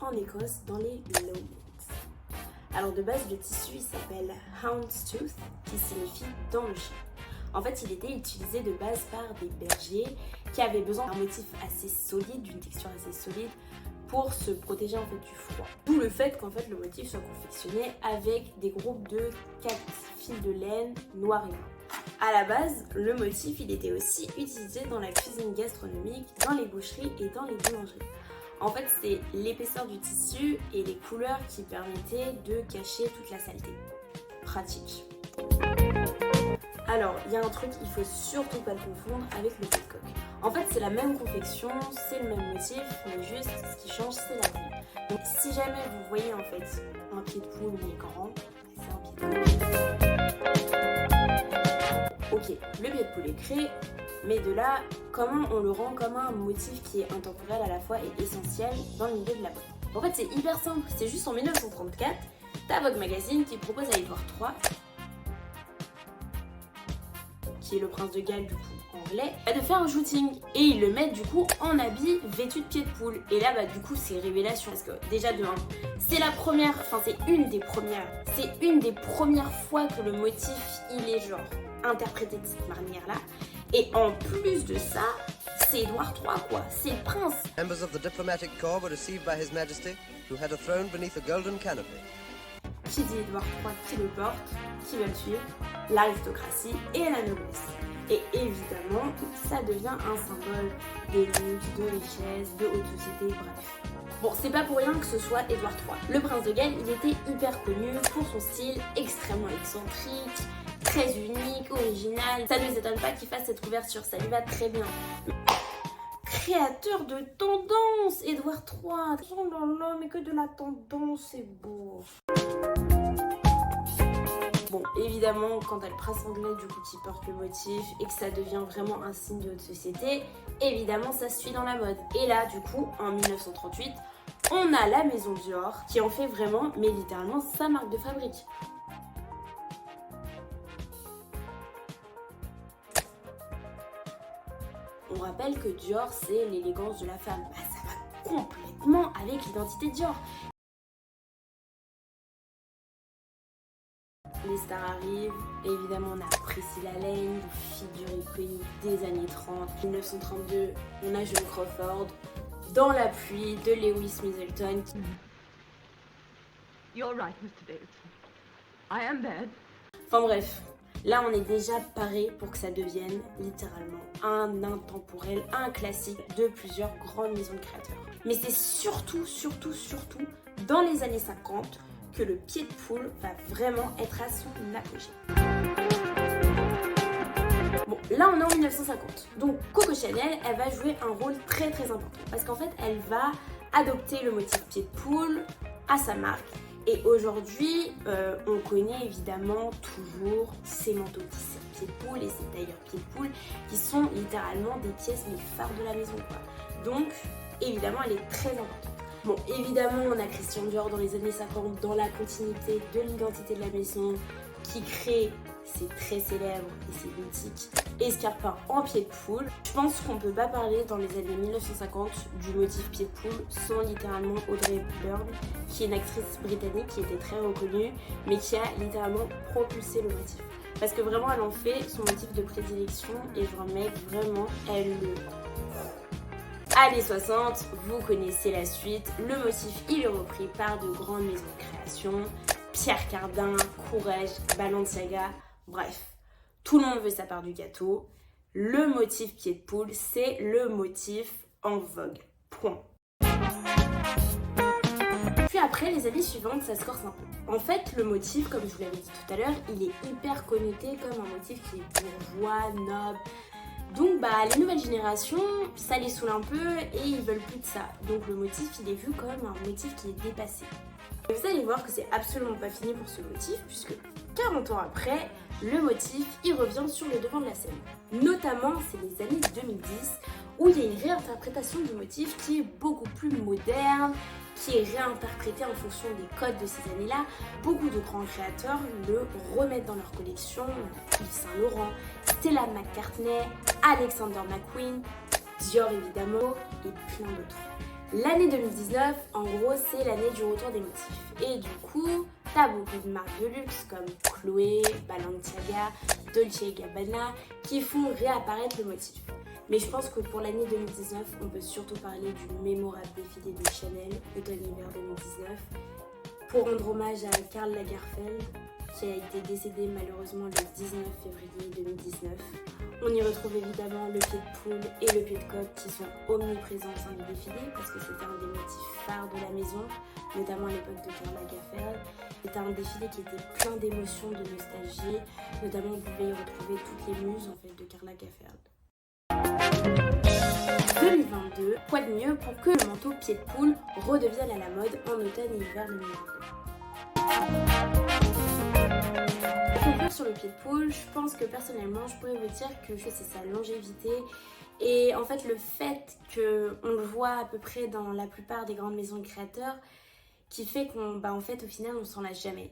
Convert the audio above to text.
en Écosse, dans les Lowlands. Alors de base, le tissu il s'appelle houndstooth, qui signifie dent de chien. En fait, il était utilisé de base par des bergers qui avaient besoin d'un motif assez solide, d'une texture assez solide, pour se protéger en fait du froid. D'où le fait qu'en fait le motif soit confectionné avec des groupes de 4 fils de laine noirs et blancs. À la base, le motif il était aussi utilisé dans la cuisine gastronomique, dans les boucheries et dans les boulangeries. En fait, c'est l'épaisseur du tissu et les couleurs qui permettaient de cacher toute la saleté. Pratique. Alors, il y a un truc, il faut surtout pas le confondre avec le pied de coq. En fait, c'est la même confection, c'est le même motif, mais juste ce qui change, c'est la taille. Donc, si jamais vous voyez en fait un pied de poule mais grand, c'est un pied de coq. Ok, le pied de poule est créé, mais de là, comment on le rend comme un motif qui est intemporel à la fois et essentiel dans le milieu de la mode. En fait, c'est hyper simple, c'est juste en 1934, t'as Vogue Magazine qui propose à Edward III, qui est le prince de Galles du coup anglais, de faire un shooting et ils le mettent du coup en habit vêtu de pied de poule. Et là du coup c'est révélation parce que déjà de 1, c'est la première, c'est une des premières fois que le motif il est genre interprété de cette manière là. Et en plus de ça, c'est Édouard III quoi, c'est le prince. Members of the diplomatic corps were received by His Majesty, who had a throne beneath a golden canopy. Qui dit Édouard III qui le porte, qui va le suivre, l'aristocratie et la noblesse. Et évidemment, ça devient un symbole d'élite, de richesse, de haute société, bref. Bon, c'est pas pour rien que ce soit Édouard III. Le prince de Galles, il était hyper connu pour son style extrêmement excentrique, très unique, original. Ça ne nous étonne pas qu'il fasse cette couverture, ça lui va très bien. Créateur de tendance, Édouard III. Oh là là, mais que de la tendance, c'est beau. Bon, évidemment, quand t'as le prince anglais du coup qui porte le motif et que ça devient vraiment un signe de haute société, évidemment ça se suit dans la mode. Et là, du coup, en 1938, on a la maison Dior qui en fait vraiment, mais littéralement, sa marque de fabrique. On rappelle que Dior, c'est l'élégance de la femme. Bah, ça va complètement avec l'identité de Dior. Les stars arrivent, évidemment on a Priscilla Lane, figure iconique des années 30. 1932, on a Joan Crawford, Dans la pluie de Lewis Hamilton. You're right, Mr. Davidson. I am bad. Enfin bref, là on est déjà paré pour que ça devienne littéralement un intemporel, un classique de plusieurs grandes maisons de créateurs. Mais c'est surtout dans les années 50 que le pied de poule va vraiment être à son apogée. Bon, là on est en 1950, donc Coco Chanel, elle va jouer un rôle très important parce qu'en fait elle va adopter le motif pied de poule à sa marque. Et aujourd'hui, on connaît évidemment toujours ces manteaux tissés pied de poule et ces tailleurs pied de poule qui sont littéralement des pièces mais phares de la maison quoi. Donc évidemment elle est très importante. Bon, évidemment, on a Christian Dior dans les années 50, dans la continuité de l'identité de la maison, qui crée ses très célèbres et ses boutiques escarpins en pied de poule. Je pense qu'on peut pas parler dans les années 1950 du motif pied de poule sans littéralement Audrey Hepburn, qui est une actrice britannique qui était très reconnue, mais qui a littéralement propulsé le motif. Parce que vraiment, elle en fait son motif de prédilection et je remets vraiment, elle le... Années 60, vous connaissez la suite, le motif il est repris par de grandes maisons de création, Pierre Cardin, Courrèges, Balenciaga, bref, tout le monde veut sa part du gâteau. Le motif pied de poule, c'est le motif en vogue, point. Puis après, les années suivantes, ça se corse un peu. En fait, le motif, comme je vous l'avais dit tout à l'heure, il est hyper connoté comme un motif qui est bourgeois, noble. Donc les nouvelles générations, ça les saoule un peu et ils veulent plus de ça. Donc le motif, il est vu comme un motif qui est dépassé. Et vous allez voir que c'est absolument pas fini pour ce motif puisque 40 ans après, le motif, il revient sur le devant de la scène. Notamment, c'est les années 2010 où il y a une réinterprétation du motif qui est beaucoup plus moderne, qui est réinterprété en fonction des codes de ces années-là. Beaucoup de grands créateurs le remettent dans leur collection, Yves Saint Laurent, Stella McCartney, Alexander McQueen, Dior évidemment et plein d'autres. L'année 2019, en gros, c'est l'année du retour des motifs. Et du coup, t'as beaucoup de marques de luxe comme Chloé, Balenciaga, Dolce & Gabbana qui font réapparaître le motif. Mais je pense que pour l'année 2019, on peut surtout parler du mémorable défilé de Chanel, automne-hiver 2019, pour rendre hommage à Karl Lagerfeld, qui a été décédé malheureusement le 19 février 2019. On y retrouve évidemment le pied de poule et le pied de coq qui sont omniprésents au sein du défilé parce que c'était un des motifs phares de la maison, notamment à l'époque de Karl Lagerfeld. C'était un défilé qui était plein d'émotions, de nostalgie, notamment vous pouvez y retrouver toutes les muses en fait de Karl Lagerfeld. 2022, quoi de mieux pour que le manteau pied de poule redevienne à la mode en automne et hiver 2022. Pour conclure sur le pied de poule, je pense que personnellement, je pourrais vous dire que c'est sa longévité et en fait le fait qu'on le voit à peu près dans la plupart des grandes maisons de créateurs qui fait qu'en fait au final on s'en lasse jamais.